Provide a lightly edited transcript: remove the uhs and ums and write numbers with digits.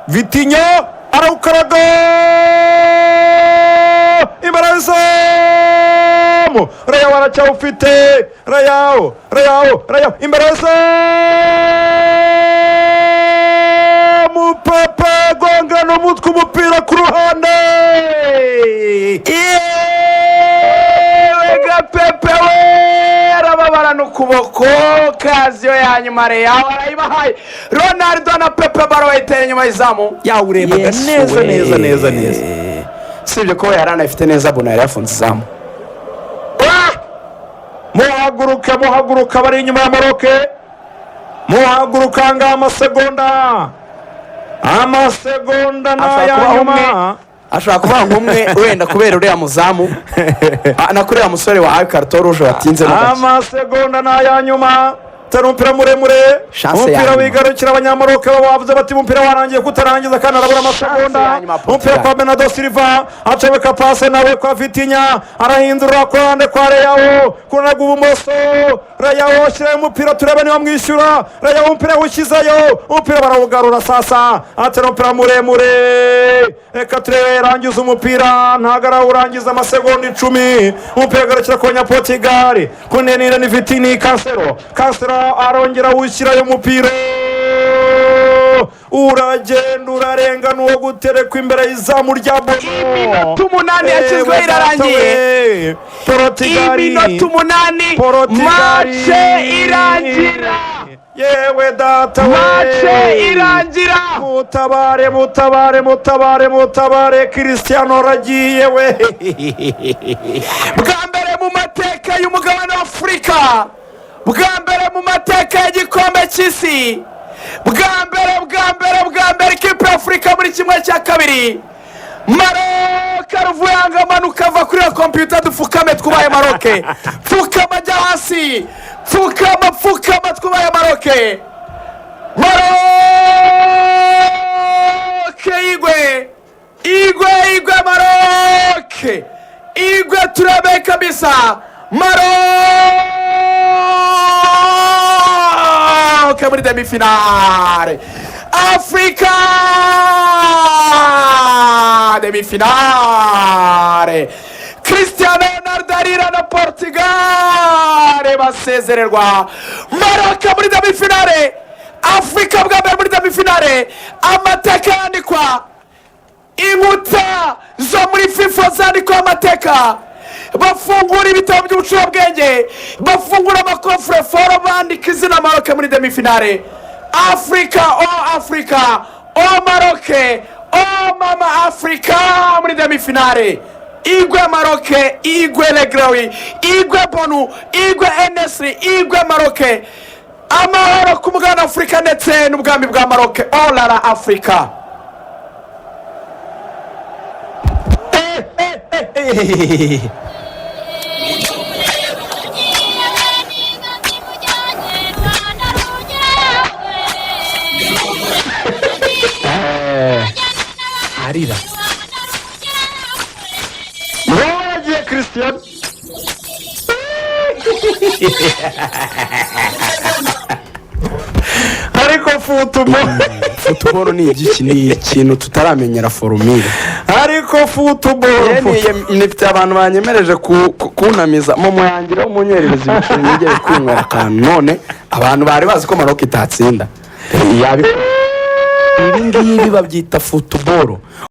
Vitinha arawukaraga imbere y'izamu. Rayaw aracyawufite. Rayaw imbere y'izamu. Pepe gongana umutwe umupira ku ruhande. Yega Pepe we arababarana ukuboko. Kaziyo ya nyuma Rayaw arayibahaye. Ronaldo na Pepe baro bayitera inyuma y'izamu. Yawurebaga neza. Sibyo ko yari anafite neza bona yari yafunze izamu. Muhaguruka bari inyuma ya Maroke. Muhaguruka nga amasegonda n'ayanyuma. Ashobora kuba nk'umwe wenda kubera uriya muzamu na kuriya musore wa Karito Ruje watinze mu gace. Amasegonda n'ayanyuma. Tari umupira muremure. Umupira wigarukira abanyamaroke bavuze bati umupira warangiye kutarangiza kandi arabura amasegonda. Umupira kwa Bernardo Silva acomeka pase nawe kwa Vitinha arahindura ku ruhande kwa Rayaw ku ruhande rw'ibumoso. Rayaw ashyiraho umupira turebe niba mwishyura. Rayaw umupira yawushyizeyo umupira barawugarura sasa. Atari umupira muremure. Reka turebe yarangiza umupira ntabwo arawurangiza amasegonda 10. Umupira ugarukira ku banyaportugal ku ntenire ni Vitinha Cancelo arongera awushyirayo umupira uragenda urarenga n'uwo guterekwa imbere y'izamu rya Bono. Iminota 8 yashyizweho irarangiye. Iminota 8 mace irangira. Yewe data we mace irangira. Mutabare Cristiano aragiye we. Bwa mbere mu mateka y'umugabane wa Afurika, bwa mbere mu mateka y'igikombe cy'isi, bwa mbere ikipe y'Afurika muri kimwe cya kabiri. Maroke Ruvuyanga amanuka ava kuri ya kompiyuta dupfukame twubaye Maroke. Pfukama jya hasi. Pfukama twubaye Maroke. Maroke igwe Maroke. Igwe turabe kabisa. Maroke muri demi-finale. Africa demi-finale. Cristiano Ronaldo arira na Portugal basezererwa. Maroke muri demi-finale. Africa bwa mbere muri demi-finale. Amateka yandikwa. Inkuta zo muri FIFA zandikwa amateka. Bafungura ibitabo by'ubucurabwenge, bafungura amakofre foro bandika izina Maroke muri demi-finale. Africa oh Maroke oh mama Africa muri demi-finale. Igwe Maroke, igwe Legraoui, igwe Bonu, igwe Enesri, igwe Maroke. Amahoro ku mugabane Afurika ndetse n'ubwami bwa Maroke. Oh la Africa. Arira wagiye Cristiano. Ariko football ni igiki, ni ikintu tutaramenyera formule. Ariko football nifite abantu banyemereje kunamiza mu muyangira w'umunyererezi ibiciro nigere kwinywera akantu none abantu bari bazi ko Maroke itatsinda. Ibi ngibi babyita football.